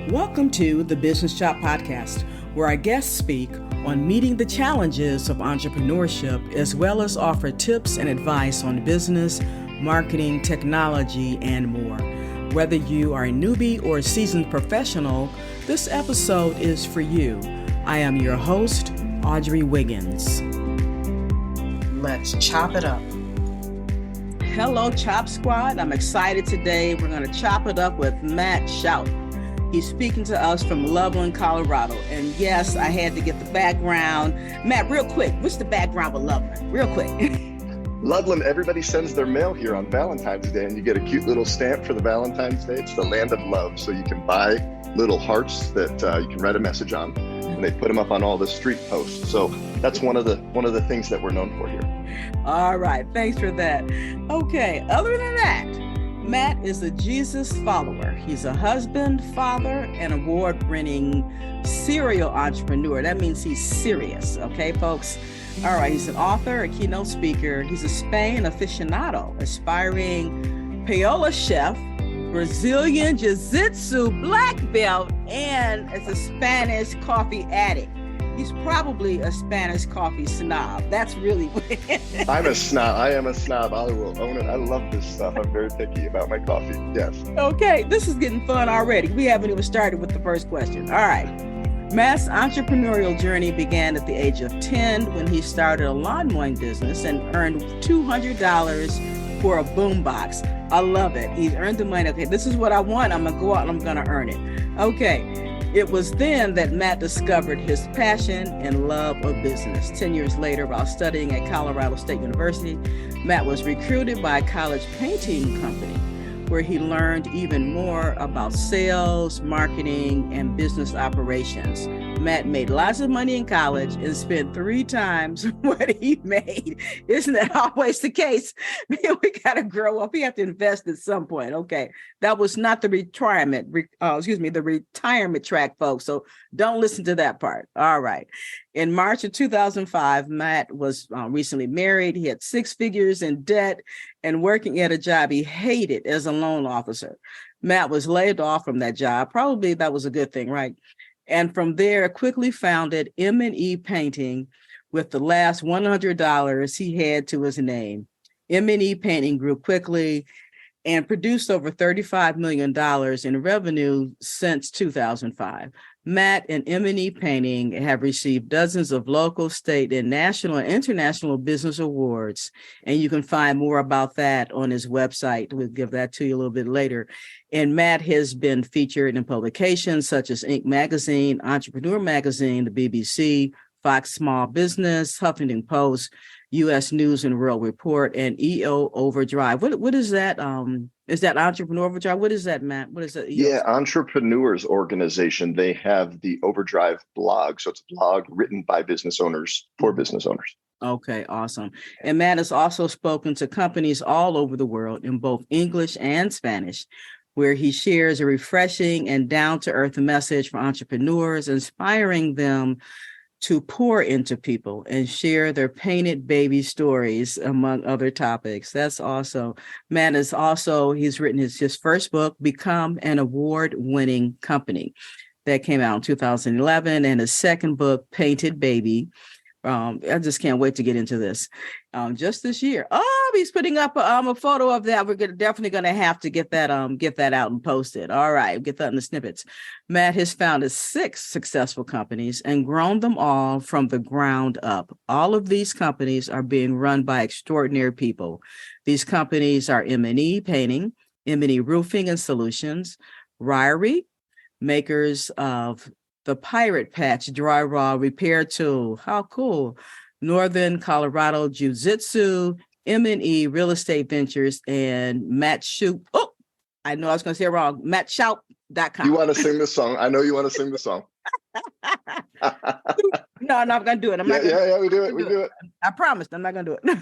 Welcome to the Business Shop Podcast, where our guests speak on meeting the challenges of entrepreneurship, as well as offer tips and advice on business, marketing, technology, and more. Whether you are a newbie or a seasoned professional, this episode is for you. I am your host, Audrey Wiggins. Let's chop it up. Hello, Chop Squad. I'm excited today. We're going to chop it up with Matt Shoup. He's speaking to us from Loveland, Colorado. And yes, I had to get the background. Matt, real quick, what's the background of Loveland? Real quick. Loveland, everybody sends their mail here on Valentine's Day, and you get a cute little stamp for the Valentine's Day. It's the land of love. So you can buy little hearts that you can write a message on, and they put them up on all the street posts. So that's one of the things that we're known for here. All right. Thanks for that. Okay. Other than that, Matt is a Jesus follower. He's a husband, father, and award-winning serial entrepreneur. That means he's serious. Okay, folks? All right. He's an author, a keynote speaker. He's a Spain aficionado, aspiring paella chef, Brazilian jiu-jitsu black belt, and is a Spanish coffee addict. He's probably a Spanish coffee snob. That's really I'm a snob. I am a snob. I will own it. I love this stuff. I'm very picky about my coffee. Yes. Okay, this is getting fun already. We haven't even started with the first question. All right. Matt's entrepreneurial journey began at the age of 10 when he started a lawn mowing business and earned $200 for a boombox. I love it. He earned the money. Okay, this is what I want. I'm going to go out and I'm going to earn it. Okay. It was then that Matt discovered his passion and love of business. 10 years later, while studying at Colorado State University, Matt was recruited by a college painting company where he learned even more about sales, marketing, and business operations. Matt made lots of money in college and spent 3 times what he made. Isn't that always the case? Man, we got to grow up. We have to invest at some point. Okay. That was not the the retirement track, folks. So don't listen to that part. All right. In March of 2005, Matt was recently married. He had 6 figures in debt and working at a job he hated as a loan officer. Matt was laid off from that job. Probably that was a good thing, right? And from there, quickly founded M&E Painting with the last $100 he had to his name. M&E Painting grew quickly and produced over $35 million in revenue since 2005. Matt and M&E Painting have received dozens of local, state, and national and international business awards. And you can find more about that on his website. We'll give that to you a little bit later. And Matt has been featured in publications such as Inc. Magazine, Entrepreneur Magazine, the BBC, Fox Small Business, Huffington Post, U.S. News and World Report, and EO Overdrive. What is that? Is that Entrepreneur Overdrive? What is that, Matt? What is that? Yeah, Entrepreneurs Organization. They have the Overdrive blog. So it's a blog written by business owners for business owners. Okay, awesome. And Matt has also spoken to companies all over the world in both English and Spanish, where he shares a refreshing and down-to-earth message for entrepreneurs, inspiring them to pour into people and share their painted baby stories, among other topics. That's awesome. Matt is also, he's written his first book, Become an Award-Winning Company, that came out in 2011, and his second book, Painted Baby. I just can't wait to get into this. Just this year. Oh, he's putting up a photo of that. We're definitely going to have to get that out and post it. All right, get that in the snippets. Matt has founded 6 successful companies and grown them all from the ground up. All of these companies are being run by extraordinary people. These companies are M&E Painting, M&E Roofing and Solutions, Ryrie, makers of the Pirate Patch drywall repair tool. How cool. Northern Colorado Jiu-Jitsu, M&E Real Estate Ventures, and Matt Shoup. Oh, I know I was going to say it wrong. MattShoup.com. You want to sing the song? I know you want to sing the song. No, I'm not going to do it. We do it. I promised I'm not going to do it.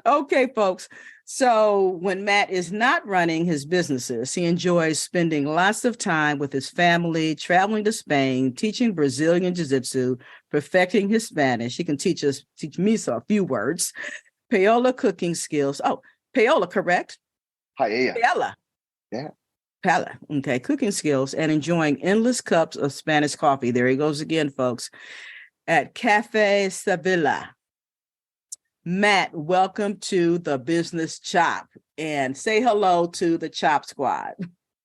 Okay, folks. So when Matt is not running his businesses, he enjoys spending lots of time with his family, traveling to Spain, teaching Brazilian Jiu-Jitsu, perfecting his Spanish. He can teach me a few words. Paella cooking skills. Oh, paella, correct? Paella. Paella. Yeah. palate. Okay, cooking skills and enjoying endless cups of Spanish coffee. There he goes again, folks, at Cafe Sevilla. Matt, welcome to the Business Chop, and say hello to the Chop Squad.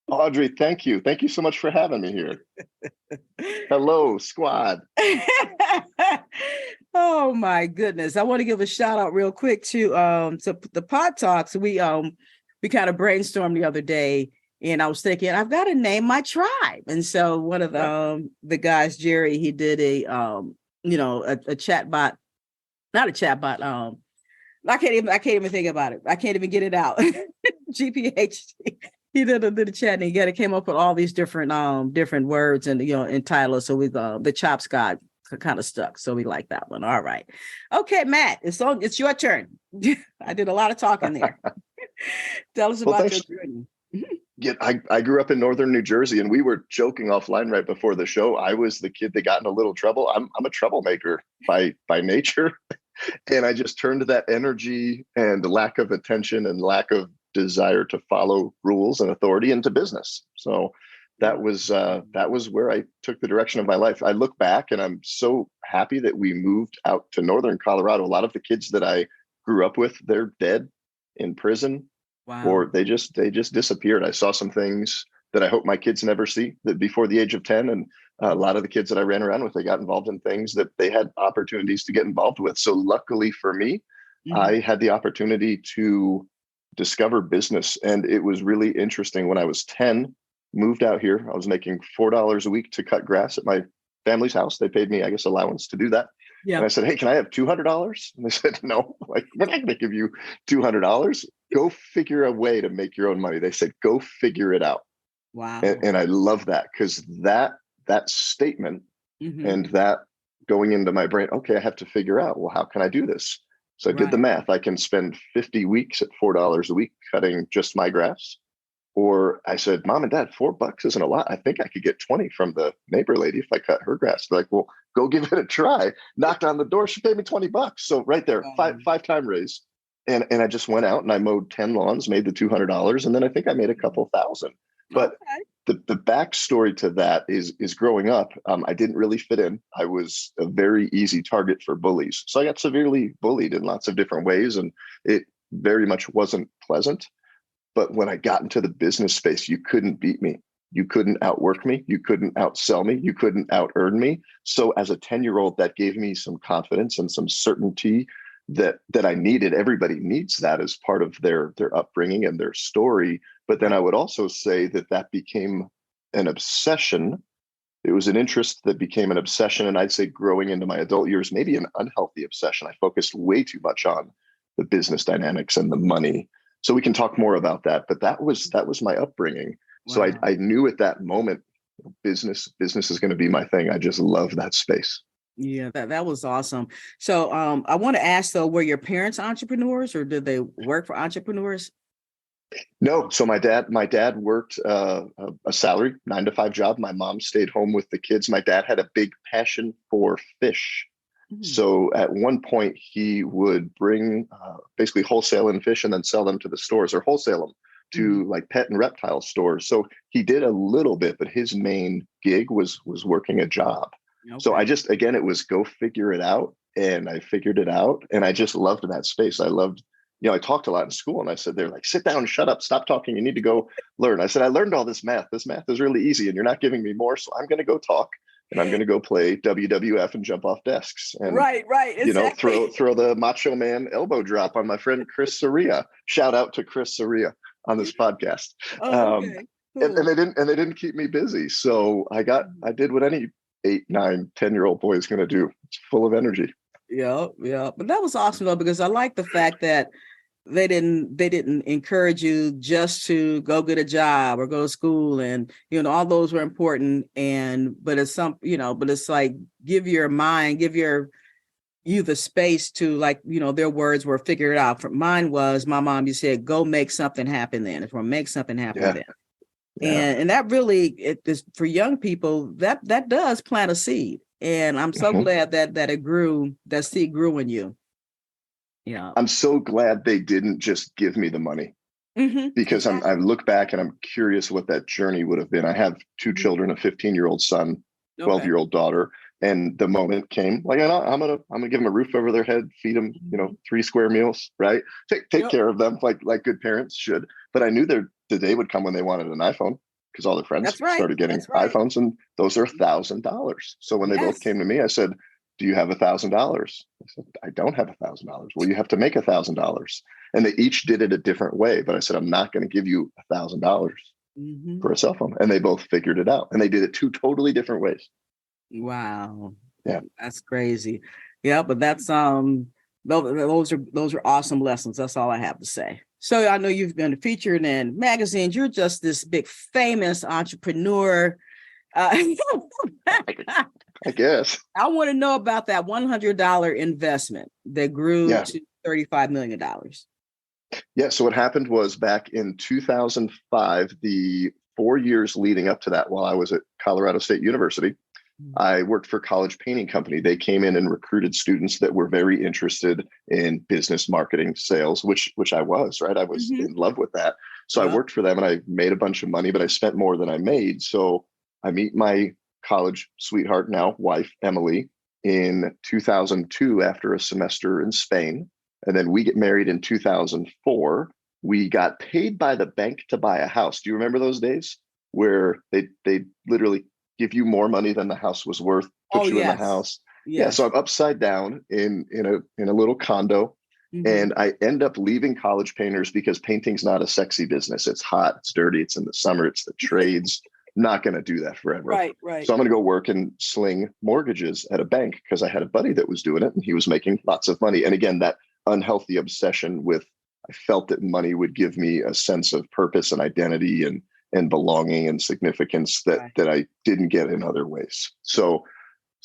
Audrey, thank you. Thank you so much for having me here. Hello, squad. Oh my goodness. I want to give a shout out real quick to the Pod Talks. We kind of brainstormed the other day, and I was thinking, I've got to name my tribe. And so one of the guys, Jerry, he did a chat bot. Not a chat bot. I can't even think about it. I can't even get it out. GPH. He did a chat, and he came up with all these different words and and titles. So we the chops got kind of stuck. So we like that one. All right. Okay, Matt, it's your turn. I did a lot of talking there. Tell us about your journey. Yeah, I grew up in northern New Jersey, and we were joking offline right before the show. I was the kid that got in a little trouble. I'm a troublemaker by nature. And I just turned that energy and the lack of attention and lack of desire to follow rules and authority into business. So that was where I took the direction of my life. I look back and I'm so happy that we moved out to northern Colorado. A lot of the kids that I grew up with, they're dead in prison. Wow. Or they just disappeared. I saw some things that I hope my kids never see that before the age of 10. And a lot of the kids that I ran around with, they got involved in things that they had opportunities to get involved with. So luckily for me, I had the opportunity to discover business. And it was really interesting. When I was 10, moved out here, I was making $4 a week to cut grass at my family's house. They paid me, I guess, allowance to do that. Yeah. And I said, hey, can I have $200? And they said, no, like, we're not going to give you $200. Go figure a way to make your own money. They said, go figure it out. Wow. And I love that, because that statement and that going into my brain, okay, I have to figure out, well, how can I do this? So I did the math. I can spend 50 weeks at $4 a week cutting just my grass. Or I said, Mom and Dad, $4 isn't a lot. I think I could get 20 from the neighbor lady if I cut her grass. They're like, well, go give it a try. Knocked on the door. She paid me $20. So right there, five-time raise. And I just went out and I mowed 10 lawns, made the $200. And then I think I made a couple thousand. But the backstory to that is growing up, I didn't really fit in. I was a very easy target for bullies. So I got severely bullied in lots of different ways. And it very much wasn't pleasant. But when I got into the business space, you couldn't beat me. You couldn't outwork me. You couldn't outsell me. You couldn't out-earn me. So as a 10-year-old, that gave me some confidence and some certainty that I needed. Everybody needs that as part of their upbringing and their story. But then I would also say that became an obsession. It was an interest that became an obsession. And I'd say growing into my adult years, maybe an unhealthy obsession. I focused way too much on the business dynamics and the money. So we can talk more about that. But that was my upbringing. Wow. So I knew at that moment, business is going to be my thing. I just love that space. Yeah, that was awesome. So I want to ask, though, were your parents entrepreneurs, or did they work for entrepreneurs? No. So my dad worked a salary 9-to-5 job. My mom stayed home with the kids. My dad had a big passion for fish. So at one point he would bring basically wholesale in fish and then sell them to the stores, or wholesale them to like pet and reptile stores. So he did a little bit, but his main gig was working a job. Okay. So it was go figure it out. And I figured it out. And I just loved that space. I loved, I talked a lot in school, and I said, they're like, sit down, shut up, stop talking. You need to go learn. I said, I learned all this math. This math is really easy and you're not giving me more. So I'm going to go talk. And I'm going to go play WWF and jump off desks. And, right. Exactly. Throw the Macho Man elbow drop on my friend Chris Soria. Shout out to Chris Soria on this podcast. Okay. Cool. And they didn't keep me busy. So I did what any 8, 9, 10-year-old boy is going to do. It's full of energy. Yeah. But that was awesome, though, because I like the fact that they didn't encourage you just to go get a job or go to school, and all those were important, but it's like give your mind, you the space to, like, their words were figure it out. Mine was, my mom, you said, go make something happen then. If we'll make something happen then. Yeah. And that really, it is for young people, that does plant a seed. And I'm so glad that it grew, that seed grew in you. Yeah. I'm so glad they didn't just give me the money. because Exactly. I look back and I'm curious what that journey would have been. I have two children, a 15-year-old son, Okay. 12-year-old daughter. And the moment came, like, I'm gonna give them a roof over their head, feed them, 3 square meals, right? Take Yep. care of them like good parents should. But I knew the day would come when they wanted an iPhone, because all their friends That's right. started getting That's right. iPhones, and those are $1,000. So when they both Yes. came to me, I said, "Do you have $1,000?" I said, "I don't have $1,000." Well, you have to make $1,000. And they each did it a different way. But I said, "I'm not going to give you $1,000 Hmm. for a cell phone." And they both figured it out. And they did it 2 totally different ways. Wow. Yeah. That's crazy. Yeah, but that's those are awesome lessons. That's all I have to say. So I know you've been featured in magazines. You're just this big famous entrepreneur. I I guess. want to know about that $100 investment that grew Yeah. to $35 million. Yeah. So what happened was, back in 2005, the 4 years leading up to that, while I was at Colorado State University, I worked for a college painting company. They came in and recruited students that were very interested in business, marketing, sales, which I was, right? I was in love with that. So I Yep. worked for them and I made a bunch of money, but I spent more than I made. So I meet my college sweetheart, now wife, Emily, in 2002 after a semester in Spain. And then we get married in 2004. We got paid by the bank to buy a house. Do you remember those days where they literally give you more money than the house was worth, put Oh, you in the yes. house? Yeah, Yes. so I'm upside down in a little condo, and I end up leaving College Painters because painting's not a sexy business. It's hot, it's dirty, it's in the summer, it's the trades. Not going to do that forever. Right. So I'm going to go work and sling mortgages at a bank, because I had a buddy that was doing it and he was making lots of money. And again, that unhealthy obsession with, I felt that money would give me a sense of purpose and identity and belonging and significance that I didn't get in other ways. So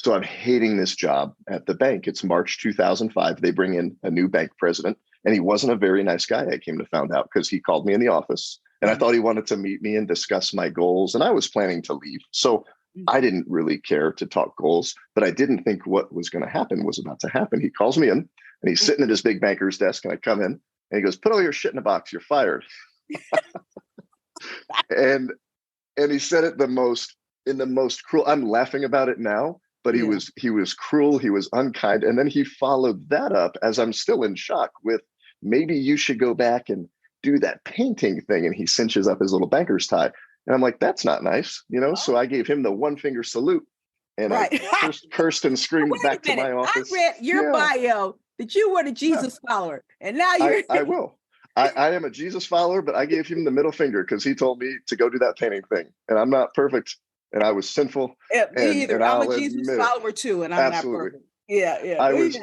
I'm hating this job at the bank. It's March 2005. They bring in a new bank president, and he wasn't a very nice guy, I came to find out, because he called me in the office and I thought he wanted to meet me and discuss my goals. And I was planning to leave. So I didn't really care to talk goals, but I didn't think what was going to happen was about to happen. He calls me in and he's sitting at his big banker's desk, and I come in and he goes, "Put all your shit in a box. You're fired." and he said it in the most cruel. I'm laughing about it now, but he was cruel. He was unkind. And then he followed that up, as I'm still in shock, with, "Maybe you should go back and do that painting thing." And he cinches up his little banker's tie. And I'm like, "That's not nice, So I gave him the 1-finger salute, and I cursed and screamed back to my office. I read your bio that you were a Jesus follower, and now you're. I will. I am a Jesus follower, but I gave him the middle finger because he told me to go do that painting thing. And I'm not perfect, and I was sinful. Me either. And I'm I'll a Jesus admit follower too, and I'm absolutely. not perfect. Yeah.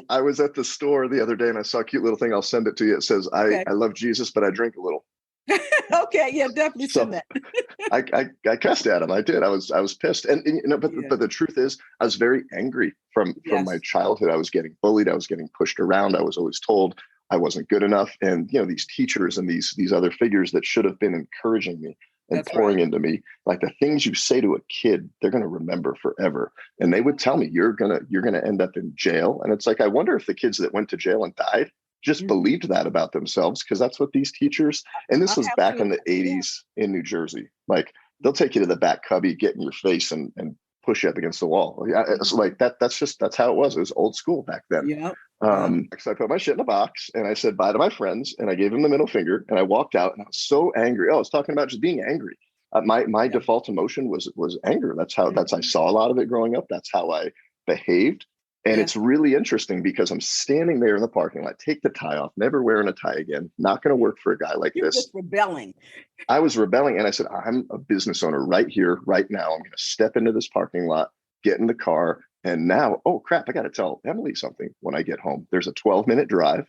I was at the store the other day and I saw a cute little thing. I'll send it to you. It says, I love Jesus, but I drink a little. Okay, yeah, definitely send that. I cussed at him. I did. I was pissed. But the truth is, I was very angry from my childhood. I was getting bullied. I was getting pushed around. I was always told I wasn't good enough. And these teachers and these other figures that should have been encouraging me and pouring into me, like, the things you say to a kid, they're going to remember forever. And they would tell me, you're gonna end up in jail. And it's like, I wonder if the kids that went to jail and died just believed that about themselves, because that's what these teachers, and this was back in the 80s in New Jersey, like, they'll take you to the back cubby, get in your face and push you up against the wall. It's like that's how it was. It was old school back then. So I put my shit in a box and I said bye to my friends, and I gave them the middle finger, and I walked out, and I was so angry. I was talking about just being angry. My default emotion was anger. That's I saw a lot of it growing up. That's how I behaved. And it's really interesting because I'm standing there in the parking lot, take the tie off, never wearing a tie again, not going to work for a guy like this. You're just rebelling. I was rebelling, and I said, I'm a business owner right here, right now. I'm going to step into this parking lot, get in the car, and now, oh crap, I got to tell Emily something when I get home. There's a 12-minute drive,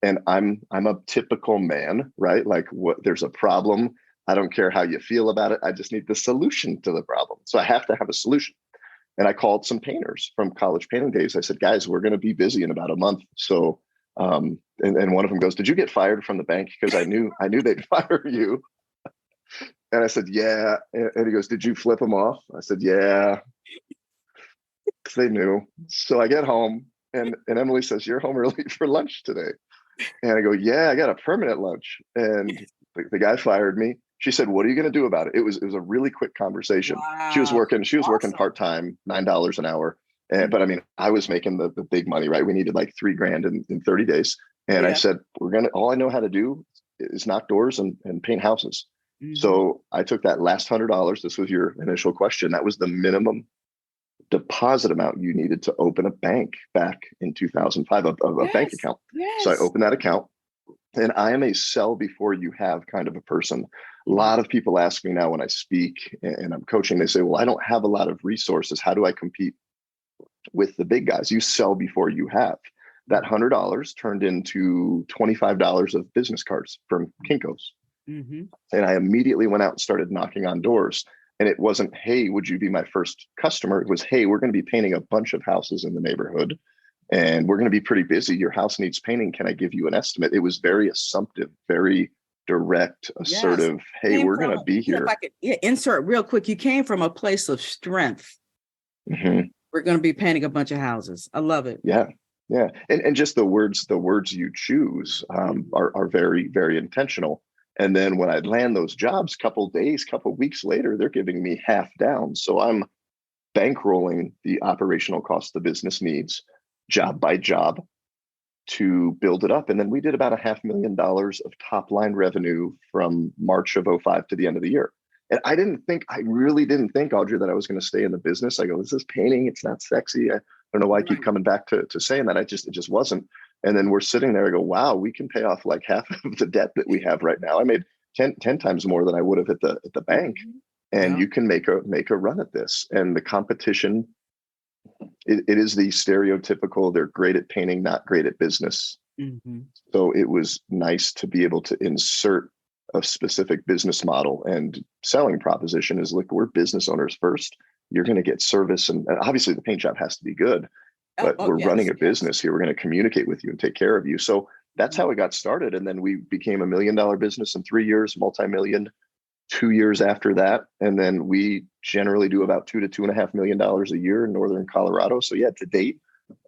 and I'm a typical man, right? Like, there's a problem. I don't care how you feel about it. I just need the solution to the problem. So I have to have a solution. And I called some painters from college painting days. I said, guys, we're going to be busy in about a month. So, and one of them goes, did you get fired from the bank? Because I knew they'd fire you. And I said, yeah. And he goes, did you flip them off? I said, yeah. They knew. So I get home, and Emily says, you're home early for lunch today. And I go, yeah, I got a permanent lunch. And The guy fired me. She said, "What are you going to do about it?" It was a really quick conversation. She was Wow. working Awesome. part-time, $9 an hour. And, but I mean, I was making the big money, right? We needed like $3,000 in 30 days. And I Yeah. said, all I know how to do is knock doors and paint houses. Mhm. So I took that last $100. This was your initial question. That was the minimum deposit amount you needed to open a bank back in 2005, a bank Yes. account. So I Yes. opened that account. And I am a sell before you have kind of a person. A Mhm. lot of people ask me now when I speak and I'm coaching, they say, well, I don't have a lot of resources. How do I compete with the big guys? You sell before you have. That $100 turned into $25 of business cards from Kinko's. Mhm. And I immediately went out and started knocking on doors. And it wasn't, hey, would you be my first customer? It was, hey, we're going to be painting a bunch of houses in the neighborhood and we're going to be pretty busy. Your house needs painting. Can I give you an estimate? It was very assumptive, very direct, Yes. assertive. Hey, Came we're from, going to be if here. I could insert real quick, you came from a place of strength. Mm-hmm. We're going to be painting a bunch of houses. I love it. Yeah. Yeah. And just the words you choose are very, very intentional. And then when I land those jobs, couple weeks later, they're giving me half down. So I'm bankrolling the operational cost the business needs job by job to build it up. And then we did about $500,000 of top line revenue from March of 05 to the end of the year. And I really didn't think, Audrey, that I was going to stay in the business. I go, this is painting. It's not sexy. I don't know why I keep coming back to saying that. It just wasn't. And then we're sitting there. I go, wow, we can pay off like half of the debt that we have right now. I made 10 times more than I would have at the bank. And you can make a run at this. And the competition, it is the stereotypical, they're great at painting, not great at business. Mm-hmm. So it was nice to be able to insert a specific business model and selling proposition is, look, we're business owners first. You're going to get service. And obviously the paint job has to be good, but we're running a business here. We're going to communicate with you and take care of you. So that's how it got started. And then we became $1 million business in 3 years, multi-million 2 years after that. And then we generally do about $2 to $2.5 million a year in Northern Colorado. So yeah, to date,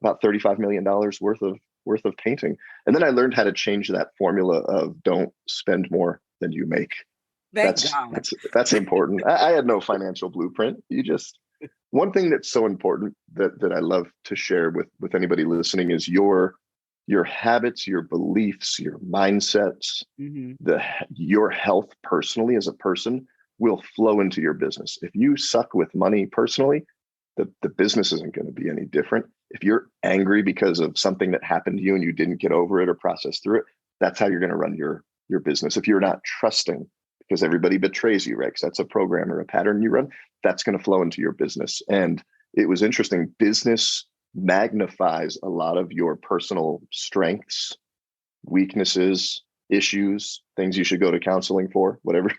about $35 million worth of painting. And then I learned how to change that formula of don't spend more than you make. That's important. I had no financial blueprint. One thing that's so important that I love to share with anybody listening is your habits, your beliefs, your mindsets, your health personally as a person will flow into your business. If you suck with money personally, the business isn't going to be any different. If you're angry because of something that happened to you and you didn't get over it or process through it, that's how you're going to run your business. If you're not trusting because everybody betrays you, right? 'Cause that's a program or a pattern you run, that's going to flow into your business. And it was interesting. Business magnifies a lot of your personal strengths, weaknesses, issues, things you should go to counseling for, whatever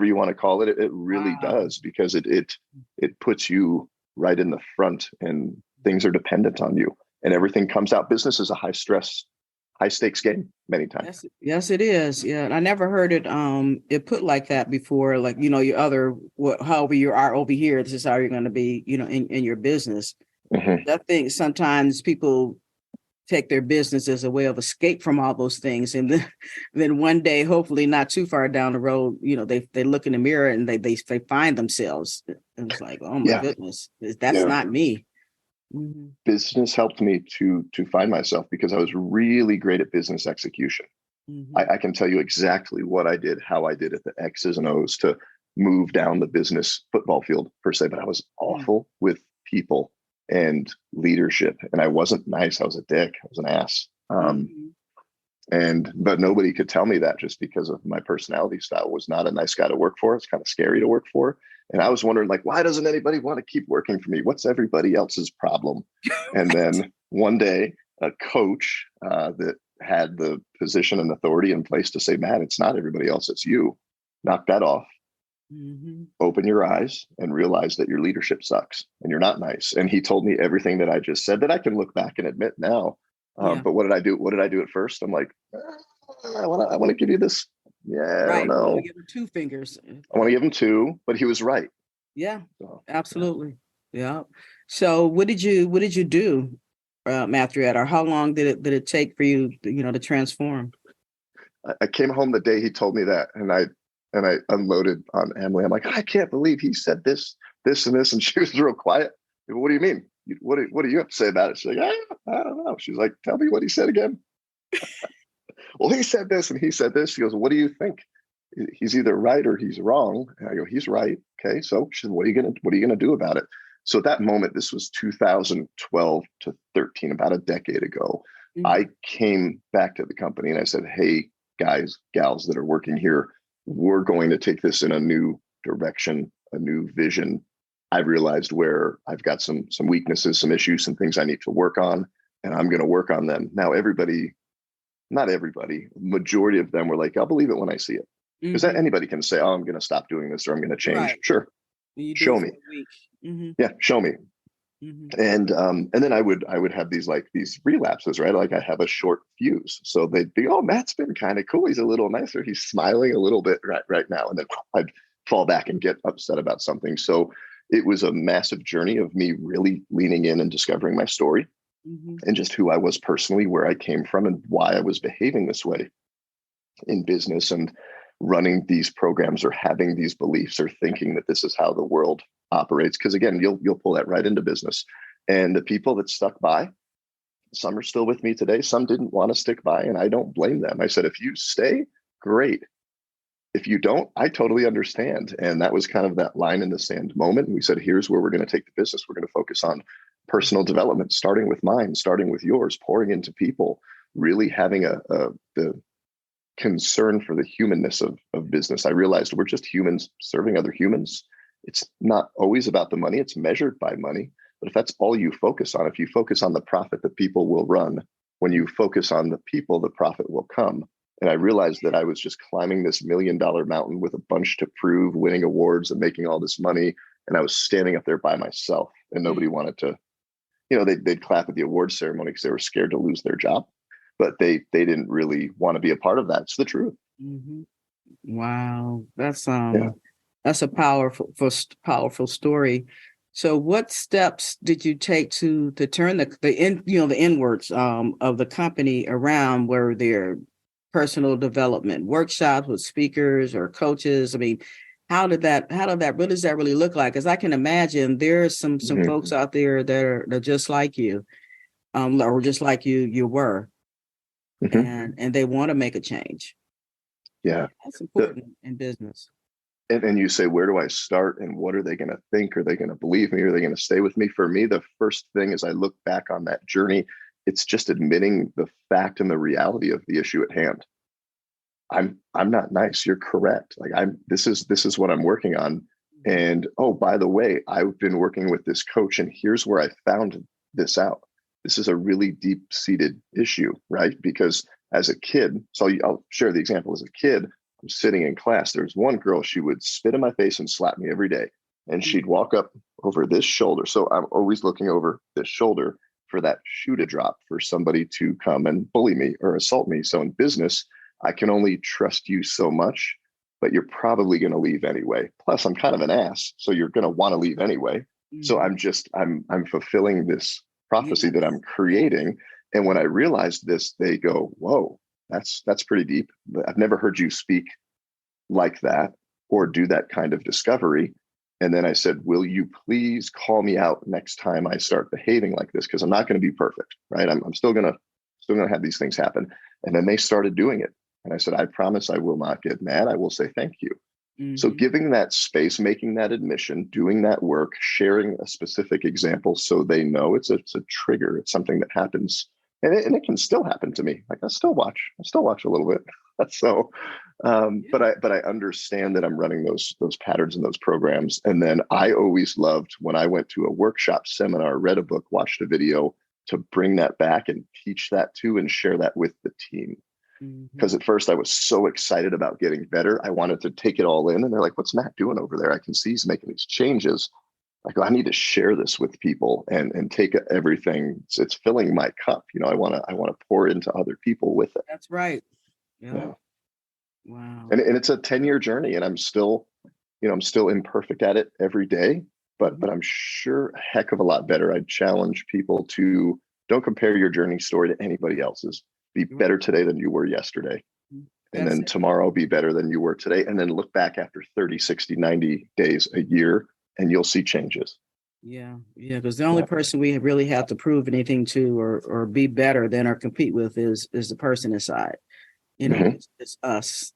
you want to call it. It really does, because it puts you right in the front and things are dependent on you and everything comes out. Business is a high stress, high stakes game many times. Yes, it is. Yeah. And I never heard it put like that before. Like, your other, however you are over here, this is how you're going to be, in your business. I think sometimes people take their business as a way of escape from all those things. And then one day, hopefully not too far down the road, they look in the mirror and they find themselves. And it's like, oh my goodness, that's not me. Mm-hmm. Business helped me to find myself because I was really great at business execution. Mm-hmm. I can tell you exactly what I did, how I did it, the X's and O's to move down the business football field per se, but I was awful with people and leadership. And I wasn't nice. I was a dick. I was an ass. But nobody could tell me that just because of my personality style. Was not a nice guy to work for. It's kind of scary to work for. And I was wondering, like, why doesn't anybody want to keep working for me? What's everybody else's problem? And then one day, a coach that had the position and authority in place to say, Matt, it's not everybody else, it's you. Knock that off. Open your eyes and realize that your leadership sucks and you're not nice. And he told me everything that I just said that I can look back and admit now. But what did I do? What did I do at first? I'm like, I want to give you this. Yeah, I don't know. I want to give him 2 fingers. I want to give him 2, but he was right. Yeah, absolutely. Yeah. So what did you do, Matthew, or how long did it take for you, to transform? I came home the day he told me that, and I unloaded on Emily. I'm like, I can't believe he said this, this, and this, and she was real quiet. What do you mean? What do you have to say about it? She's like, I don't know. She's like, tell me what he said again. Well, he said this and he said this. She goes, what do you think? He's either right or he's wrong. And I go, he's right. Okay. So she said, what are you gonna do about it? So at that moment, this was 2012 to 13, about a decade ago. Mm-hmm. I came back to the company and I said, hey, guys, gals that are working here, we're going to take this in a new direction, a new vision. I've realized where I've got some weaknesses, some issues, some things I need to work on, and I'm going to work on them. Now, not everybody, majority of them were like, I'll believe it when I see it. Because anybody can say, oh, I'm going to stop doing this or I'm going to change. Right. Sure. Show me. Mm-hmm. Yeah, show me. Mm-hmm. And then I would have these relapses, right? Like I have a short fuse. So they'd be, oh, Matt's been kind of cool. He's a little nicer. He's smiling a little bit right now. And then I'd fall back and get upset about something. So it was a massive journey of me really leaning in and discovering my story and just who I was personally, where I came from and why I was behaving this way in business and running these programs or having these beliefs or thinking that this is how the world operates. Because again, you'll pull that right into business. And the people that stuck by, some are still with me today. Some didn't want to stick by, and I don't blame them. I said, if you stay, great. If you don't, I totally understand. And that was kind of that line in the sand moment. And we said, here's where we're going to take the business. We're going to focus on personal development, starting with mine, starting with yours, pouring into people, really having the concern for the humanness of business. I realized we're just humans serving other humans. It's not always about the money. It's measured by money. But if that's all you focus on, if you focus on the profit, the people will run. When you focus on the people, the profit will come. And I realized that I was just climbing this $1 million mountain with a bunch to prove, winning awards and making all this money. And I was standing up there by myself, and nobody wanted to, they'd clap at the awards ceremony because they were scared to lose their job. But they didn't really want to be a part of that. It's the truth. Mm-hmm. Wow, that's a powerful story. So, what steps did you take to turn the inwards of the company around? Were there personal development workshops with speakers or coaches? I mean, what does that really look like? Because I can imagine there's some folks out there that are just like you, or just like you were. And they want to make a change. Yeah. That's important in business. And you say, where do I start? And what are they going to think? Are they going to believe me? Are they going to stay with me? For me, the first thing as I look back on that journey, it's just admitting the fact and the reality of the issue at hand. I'm not nice. You're correct. Like this is what I'm working on. And oh, by the way, I've been working with this coach, and here's where I found this out. This is a really deep-seated issue, right? Because as a kid, I'll share the example. As a kid, I'm sitting in class. There's one girl, she would spit in my face and slap me every day. And she'd walk up over this shoulder. So I'm always looking over this shoulder for that shoe to drop, for somebody to come and bully me or assault me. So in business, I can only trust you so much, but you're probably going to leave anyway. Plus, I'm kind of an ass, so you're going to want to leave anyway. So I'm fulfilling this prophecy that I'm creating. And when I realized this, they go, whoa, that's pretty deep. I've never heard you speak like that or do that kind of discovery. And then I said, will you please call me out next time I start behaving like this? Because I'm not going to be perfect, right? I'm still going to have these things happen. And then they started doing it. And I said, I promise I will not get mad. I will say thank you. So giving that space, making that admission, doing that work, sharing a specific example so they know it's a trigger. It's something that happens, and it can still happen to me. Like I still watch a little bit. So, but I understand that I'm running those patterns and those programs. And then I always loved when I went to a workshop, seminar, read a book, watched a video, to bring that back and teach that too and share that with the team. Because at first I was so excited about getting better. I wanted to take it all in. And they're like, what's Matt doing over there? I can see he's making these changes. I go, I need to share this with people and take everything. It's filling my cup. I want to pour into other people with it. That's right. Yeah. Wow. And it's a 10-year journey, and I'm still imperfect at it every day, but I'm sure a heck of a lot better. I'd challenge people to don't compare your journey story to anybody else's. Be better today than you were yesterday. And That's then it. tomorrow will be better than you were today. And then look back after 30, 60, 90 days, a year, and you'll see changes. Yeah. Yeah. Because the only Yeah. person we really have to prove anything to or be better than or compete with is the person inside. Mhm. It's us.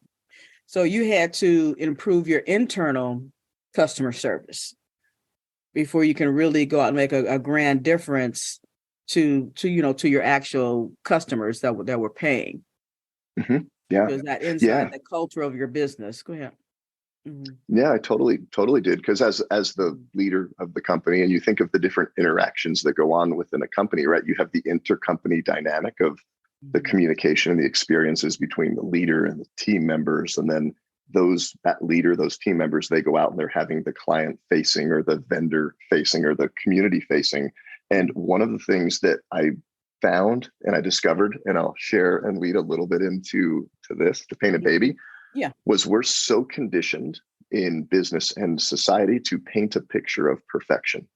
So you had to improve your internal customer service before you can really go out and make a grand difference to your actual customers that were paying. Mhm. Yeah. Because that inside Yeah. the culture of your business. Go ahead. Mhm. Yeah, I totally did. Because as the leader of the company, and you think of the different interactions that go on within a company, right? You have the intercompany dynamic of the Mhm. communication and the experiences between the leader and the team members. And then that leader, those team members, they go out and they're having the client facing or the vendor facing or the community facing. And one of the things that I found and I discovered, and I'll share and lead a little bit into this to paint a baby, Yeah. was we're so conditioned in business and society to paint a picture of perfection.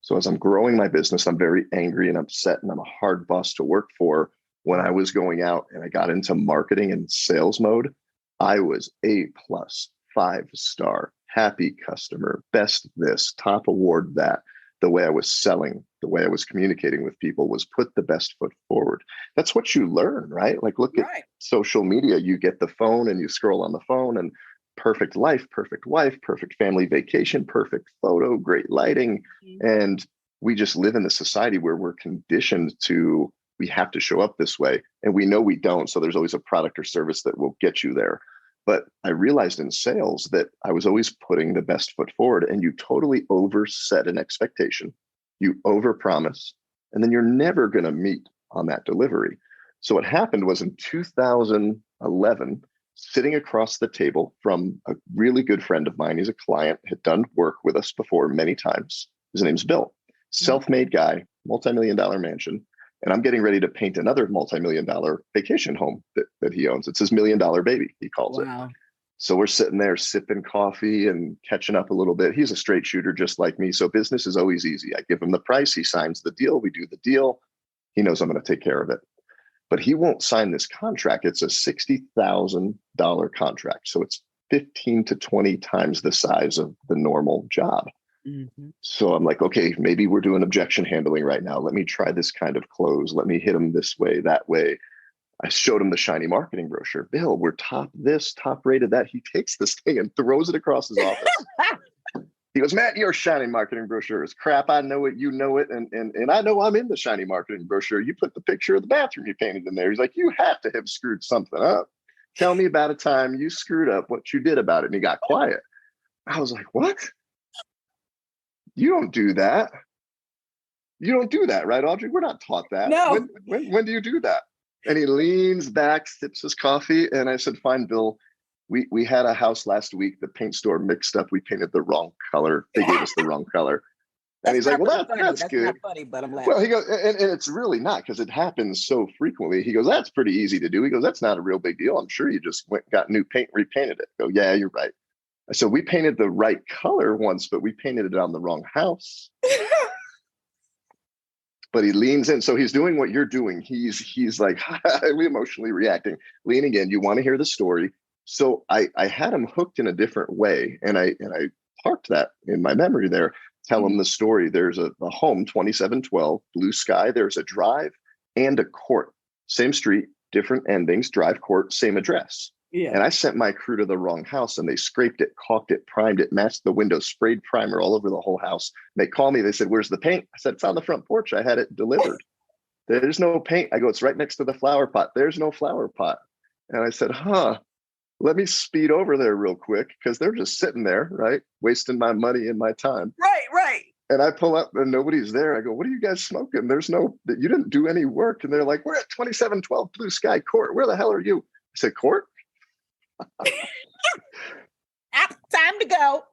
So as I'm growing my business, I'm very angry and upset, and I'm a hard boss to work for. When I was going out and I got into marketing and sales mode, I was A plus, 5-star, happy customer, best this, top award that. The way I was selling, the way I was communicating with people was put the best foot forward. That's what you learn, right? Like look at Right. social media. You get the phone and you scroll on the phone and perfect life, perfect wife, perfect family vacation, perfect photo, great lighting. And we just live in a society where we're conditioned to, we have to show up this way. And we know we don't. So there's always a product or service that will get you there. But I realized in sales that I was always putting the best foot forward, and you totally overset an expectation. You overpromise, and then you're never going to meet on that delivery. So what happened was in 2011, sitting across the table from a really good friend of mine, he's a client, had done work with us before many times. His name's Bill, self-made guy, multi-million-dollar mansion. And I'm getting ready to paint another multi-million-dollar vacation home that he owns. It's his $1 million baby, he calls it. Wow. So we're sitting there sipping coffee and catching up a little bit. He's a straight shooter just like me. So business is always easy. I give him the price. He signs the deal. We do the deal. He knows I'm going to take care of it. But he won't sign this contract. It's a $60,000 contract. So it's 15 to 20 times the size of the normal job. Mm-hmm. So I'm like, okay, maybe we're doing objection handling right now. Let me try this kind of close. Let me hit him this way, that way. I showed him the shiny marketing brochure. Bill, we're top this, top rated that. He takes this thing and throws it across his office. He goes, Matt, your shiny marketing brochure is crap. I know it. You know it. And I know I'm in the shiny marketing brochure. You put the picture of the bathroom you painted in there. He's like, you have to have screwed something up. Tell me about a time you screwed up, what you did about it. And he got quiet. I was like, what? You don't do that. You don't do that, right, Audrey? We're not taught that. No. When do you do that? And he leans back, sips his coffee. And I said, fine, Bill. We had a house last week. The paint store mixed up. We painted the wrong color. They gave us the wrong color. And he's like, well, that's good. Not funny, but I'm laughing. Well, he goes, and it's really not, because it happens so frequently. He goes, that's pretty easy to do. He goes, that's not a real big deal. I'm sure you just got new paint, repainted it. I go, yeah, you're right. So we painted the right color once, but we painted it on the wrong house. But he leans in. So he's doing what you're doing. He's like highly emotionally reacting, leaning in. You want to hear the story. So I had him hooked in a different way. And I parked that in my memory there. Tell him the story. There's a home, 2712, blue sky. There's a drive and a court. Same street, different endings, drive, court, same address. Yeah. And I sent my crew to the wrong house, and they scraped it, caulked it, primed it, matched the windows, sprayed primer all over the whole house. They called me. They said, where's the paint? I said, it's on the front porch. I had it delivered. There's no paint. I go, it's right next to the flower pot. There's no flower pot. And I said, let me speed over there real quick, because they're just sitting there, right? Wasting my money and my time. Right. And I pull up and nobody's there. I go, what are you guys smoking? You didn't do any work. And they're like, we're at 2712 Blue Sky Court. Where the hell are you? I said, court? Time to go.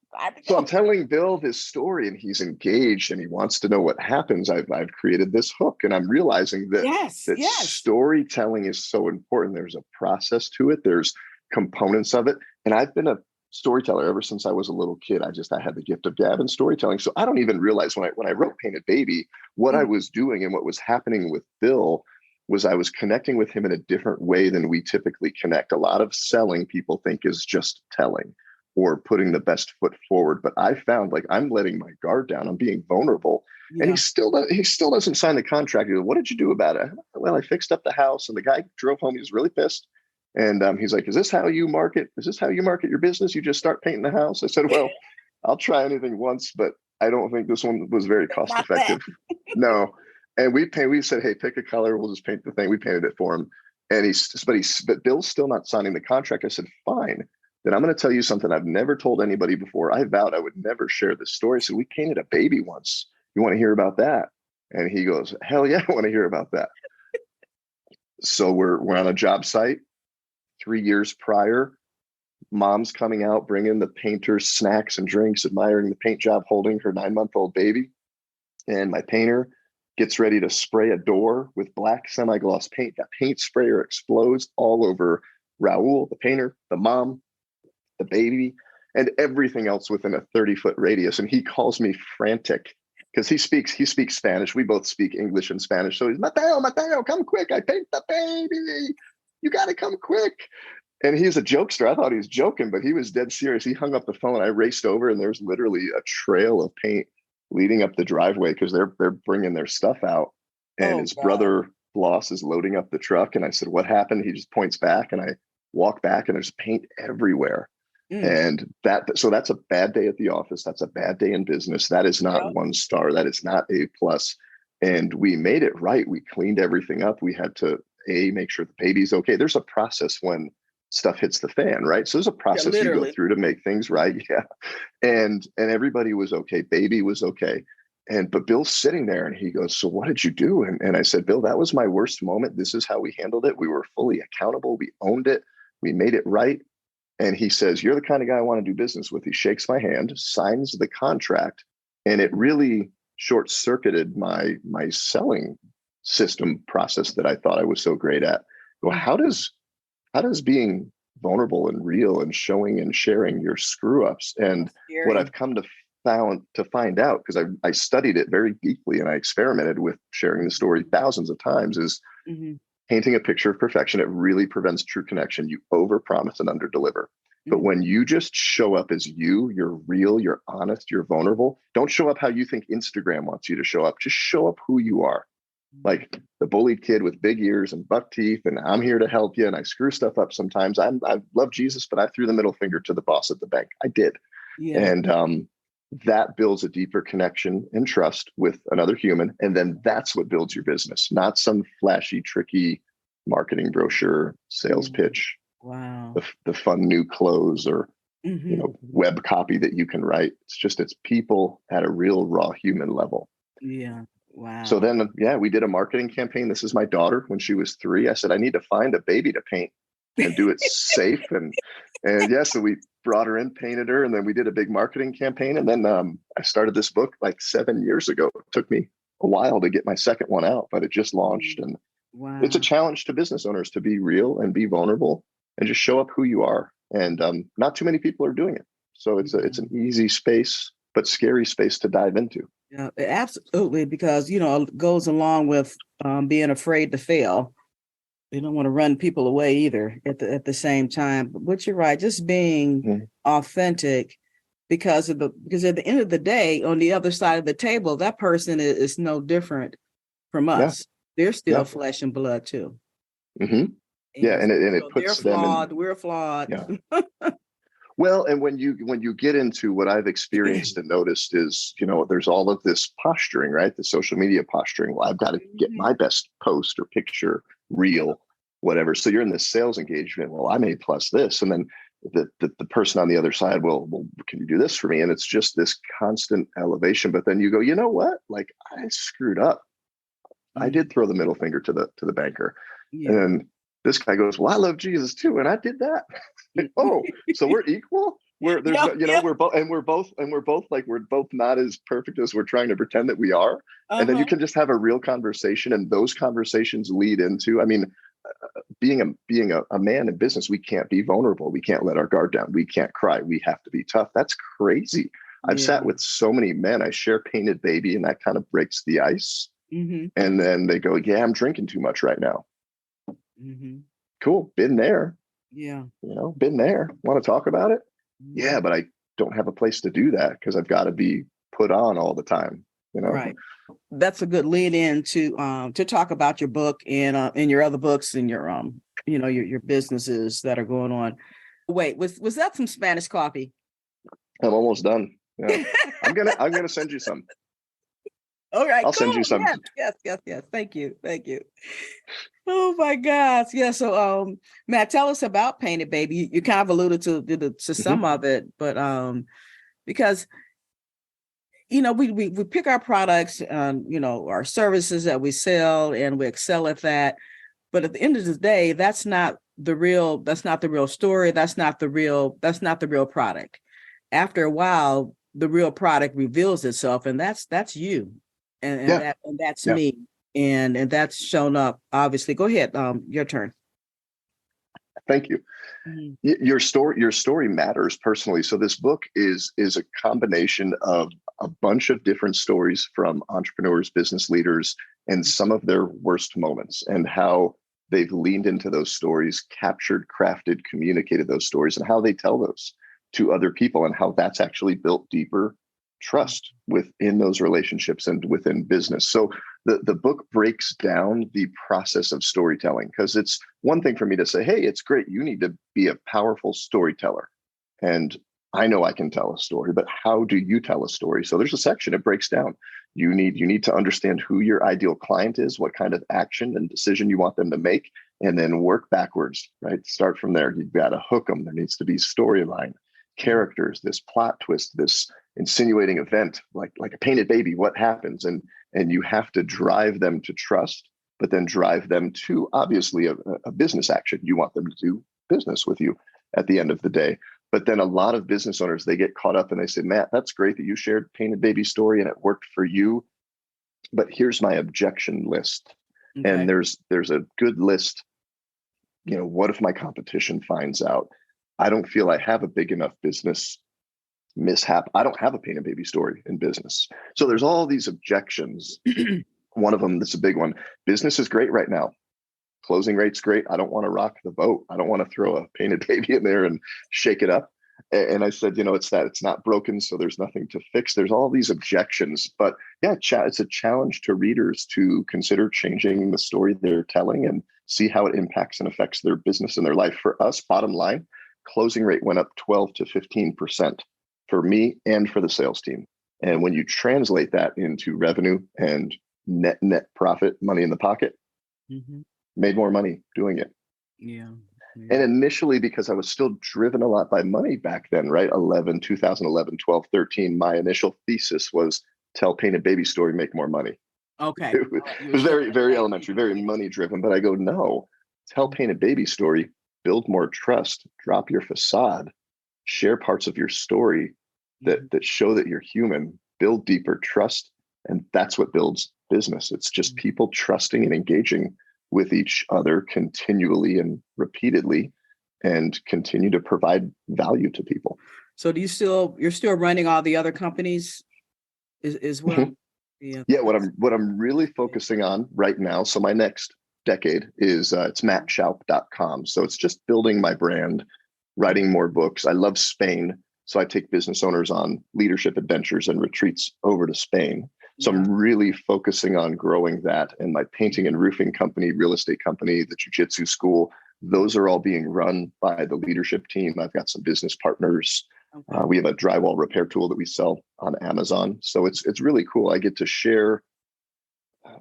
So I'm telling Bill this story, and he's engaged, and he wants to know what happens. I've created this hook, and I'm realizing that storytelling is so important. There's a process to it. There's components of it. And I've been a storyteller ever since I was a little kid. I had the gift of gab and storytelling. So I don't even realize when I wrote Painted Baby, what I was doing and what was happening with Bill was I was connecting with him in a different way than we typically connect. A lot of selling people think is just telling or putting the best foot forward. But I found like I'm letting my guard down. I'm being vulnerable. Yeah. And he still doesn't sign the contract. He goes, what did you do about it? Well, I fixed up the house, and the guy drove home. He was really pissed. And he's like, is this how you market? Is this how you market your business? You just start painting the house? I said, well, I'll try anything once, but I don't think this one was very cost effective. No. And we said, hey, pick a color. We'll just paint the thing. We painted it for him. And but Bill's still not signing the contract. I said, fine. Then I'm going to tell you something I've never told anybody before. I vowed I would never share this story. So we painted a baby once. You want to hear about that? And he goes, hell yeah, I want to hear about that. So we're on a job site 3 years prior. Mom's coming out, bringing the painters snacks and drinks, admiring the paint job, holding her 9-month-old baby. And my painter gets ready to spray a door with black semi-gloss paint. That paint sprayer explodes all over Raul, the painter, the mom, the baby, and everything else within a 30-foot radius. And he calls me frantic because he speaks Spanish. We both speak English and Spanish. So he's, Mateo, come quick. I paint the baby. You got to come quick. And he's a jokester. I thought he was joking, but he was dead serious. He hung up the phone. I raced over, and there's literally a trail of paint leading up the driveway because they're bringing their stuff out. And his brother Bloss is loading up the truck. And I said, what happened? He just points back, and I walk back, and there's paint everywhere. And so that's a bad day at the office. That's a bad day in business. That is not 1 star. That is not A+. And we made it right. We cleaned everything up. We had to make sure the baby's okay. There's a process when stuff hits the fan, right? So there's a process you go through to make things right. Yeah. And everybody was okay. Baby was okay. But Bill's sitting there, and he goes, so what did you do? And I said, Bill, that was my worst moment. This is how we handled it. We were fully accountable. We owned it. We made it right. And he says, you're the kind of guy I want to do business with. He shakes my hand, signs the contract, and it really short-circuited my selling system process that I thought I was so great at. Well, how does being vulnerable and real and showing and sharing your screw-ups and what I've come to find out, because I studied it very deeply and I experimented with sharing the story thousands of times, is painting a picture of perfection. It really prevents true connection. You overpromise and underdeliver. But when you just show up as you're real, you're honest, you're vulnerable. Don't show up how you think Instagram wants you to show up. Just show up who you are. Like the bullied kid with big ears and buck teeth, and I'm here to help you. And I screw stuff up sometimes. I love Jesus, but I threw the middle finger to the boss at the bank. I did. Yeah. And that builds a deeper connection and trust with another human. And then that's what builds your business, not some flashy, tricky marketing brochure, sales pitch. Wow. The fun new clothes or web copy that you can write. It's people at a real raw human level. Yeah. Wow. So then, we did a marketing campaign. This is my daughter when she was 3. I said, I need to find a baby to paint and do it safe. So we brought her in, painted her, and then we did a big marketing campaign. And then I started this book like 7 years ago. It took me a while to get my second one out, but it just launched. And it's a challenge to business owners to be real and be vulnerable and just show up who you are. And not too many people are doing it. So it's an easy space, but scary space to dive into. Yeah, absolutely. Because, it goes along with being afraid to fail. You don't want to run people away either at the same time. But you're right, just being authentic, because at the end of the day, on the other side of the table, that person is no different from us. Yeah. They're still flesh and blood too. Mm-hmm. And it puts they're flawed. We're flawed. Yeah. Well, and when you get into what I've experienced and noticed is, there's all of this posturing, right? The social media posturing. Well, I've got to get my best post or picture, reel, whatever. So you're in this sales engagement. Well, I'm A+ this. And then the person on the other side, well, can you do this for me? And it's just this constant elevation. But then you go, you know what? Like, I screwed up. I did throw the middle finger to the banker. Yeah. And this guy goes, well, I love Jesus too. And I did that. Oh, so we're equal. We're both not as perfect as we're trying to pretend that we are. And then you can just have a real conversation, and those conversations lead into, being a man in business, we can't be vulnerable. We can't let our guard down. We can't cry. We have to be tough. That's crazy. I've sat with so many men. I share Painted Baby, and that kind of breaks the ice. Mm-hmm. And then they go, yeah, I'm drinking too much right now. Mm-hmm. Cool. Been there, Yeah. been there. Want to talk about it? Mm-hmm. Yeah, but I don't have a place to do that because I've got to be put on all the time. Right. That's a good lead in to talk about your book and your other books and your businesses that are going on. Wait, was that some Spanish coffee? I'm almost done. Yeah. I'm gonna send you some. All right, I'll cool. send you some. Yes. Thank you. Oh my gosh. Yeah. So Matt, tell us about Painted Baby. You kind of alluded to some of it, but because we pick our products and our services that we sell and we excel at that. But at the end of the day, that's not the real story. That's not the real product. After a while, the real product reveals itself, and that's you. And that's Yeah. me. And that's shown up, obviously. Go ahead. Your turn. Thank you. Mm-hmm. Your story matters personally. So this book is a combination of a bunch of different stories from entrepreneurs, business leaders, and some of their worst moments, and how they've leaned into those stories, captured, crafted, communicated those stories, and how they tell those to other people, and how that's actually built deeper trust within those relationships and within business. So the book breaks down the process of storytelling, because it's one thing for me to say, hey, it's great, you need to be a powerful storyteller. And I know I can tell a story, but how do you tell a story? So there's a section, it breaks down. You need to understand who your ideal client is, what kind of action and decision you want them to make, and then work backwards, right? Start from there. You've got to hook them. There needs to be storyline, characters, this plot twist, this insinuating event, like a painted baby, what happens? And you have to drive them to trust, but then drive them to obviously a business action. You want them to do business with you at the end of the day. But then a lot of business owners, they get caught up and they say, Matt, that's great that you shared Painted Baby story and it worked for you, but here's my objection list. Okay. And there's a good list. What if my competition finds out? I don't feel I have a big enough business mishap. I don't have a Painted Baby story in business. So there's all these objections. One of them, that's a big one. Business is great right now. Closing rate's great. I don't want to rock the boat. I don't want to throw a Painted Baby in there and shake it up. And I said, it's not broken, so there's nothing to fix. There's all these objections. But yeah, it's a challenge to readers to consider changing the story they're telling and see how it impacts and affects their business and their life. For us, bottom line, closing rate went up 12 to 15% for me and for the sales team. And when you translate that into revenue and net profit, money in the pocket, made more money doing it. Yeah. And initially, because I was still driven a lot by money back then, right? 2011, 12, 13, my initial thesis was tell Painted Baby story, make more money. Okay. It was very, very elementary, very money driven. But I go, no, tell Painted Baby story, build more trust, drop your facade, share parts of your story that show that you're human, build deeper trust. And that's what builds business. It's just people trusting and engaging with each other continually and repeatedly, and continue to provide value to people. So you're still running all the other companies as well? Yeah. What I'm really focusing on right now, so my next decade is it's mattshoup.com. So it's just building my brand, writing more books. I love Spain. So I take business owners on leadership adventures and retreats over to Spain. So I'm really focusing on growing that, and my painting and roofing company, real estate company, the jiu-jitsu school, those are all being run by the leadership team. I've got some business partners. Okay. We have a drywall repair tool that we sell on Amazon. So it's really cool. I get to share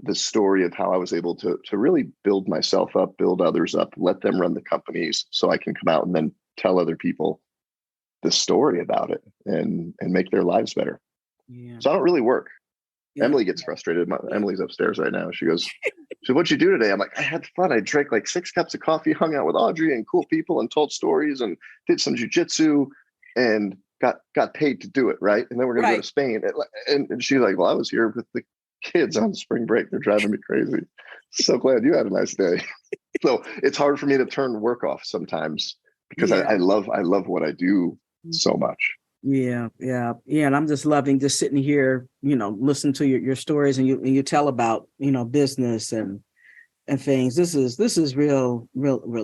the story of how I was able to really build myself up, build others up, let them run the companies, so I can come out and then tell other people the story about it and make their lives better. Yeah. So I don't really work. Yeah. Emily gets frustrated. Emily's upstairs right now. She goes, so what'd you do today? I'm like, I had fun. I drank like 6 cups of coffee, hung out with Audrey and cool people and told stories and did some jujitsu and got paid to do it. Right. And then we're going to go to Spain. And she's like, well, I was here with the kids on spring break. They're driving me crazy. So glad you had a nice day. So it's hard for me to turn work off sometimes because I love what I do so much. Yeah. And I'm just loving just sitting here, listening to your stories, and you tell about, business and things. This is real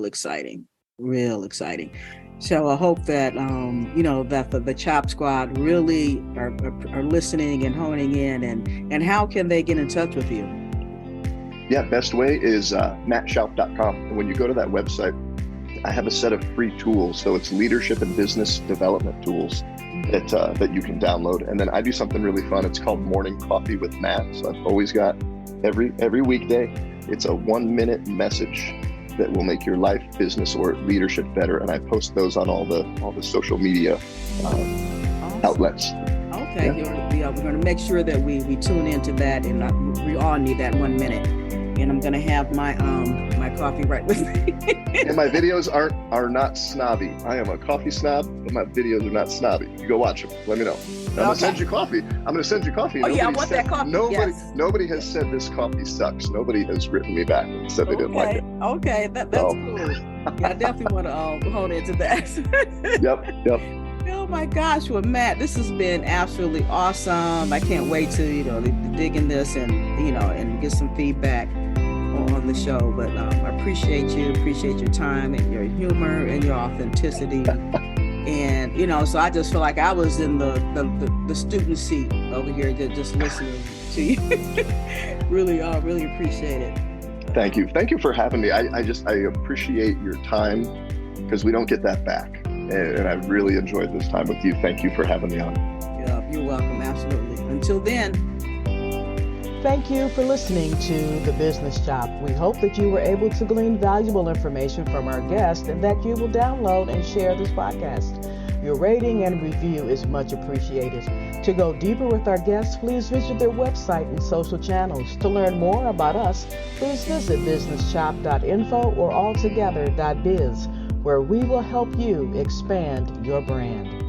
exciting, real exciting. So I hope that, that the Chop Squad really are listening and honing in, and how can they get in touch with you? Yeah, best way is mattshoup.com. And when you go to that website, I have a set of free tools. So it's leadership and business development tools that you can download. And then I do something really fun. It's called Morning Coffee with Matt. So I've always got every weekday, it's a 1-minute message that will make your life, business, or leadership better. And I post those on all the social media outlets. Okay, we're going to make sure that we tune into that, and we all need that 1 minute. And I'm going to have my coffee right with me. And my videos are not snobby. I am a coffee snob, but my videos are not snobby. You go watch them. Let me know. I'm going to send you coffee. I'm going to send you coffee. Oh, yeah, I want that coffee. Nobody has said this coffee sucks. Nobody has written me back and said they didn't like it. Okay, that's cool. Yeah, I definitely want to hold into that. Yep. Oh my gosh, well, Matt, this has been absolutely awesome. I can't wait to dig in this and get some feedback on the show. But I appreciate your time and your humor and your authenticity. And so I just feel like I was in the student seat over here, just listening to you. really appreciate it. Thank you for having me. I appreciate your time, because we don't get that back. And I really enjoyed this time with you. Thank you for having me on. Yeah, you're welcome. Absolutely. Until then. Thank you for listening to The Business Shop. We hope that you were able to glean valuable information from our guest, and that you will download and share this podcast. Your rating and review is much appreciated. To go deeper with our guests, please visit their website and social channels. To learn more about us, please visit businessshop.info or altogether.biz, where we will help you expand your brand.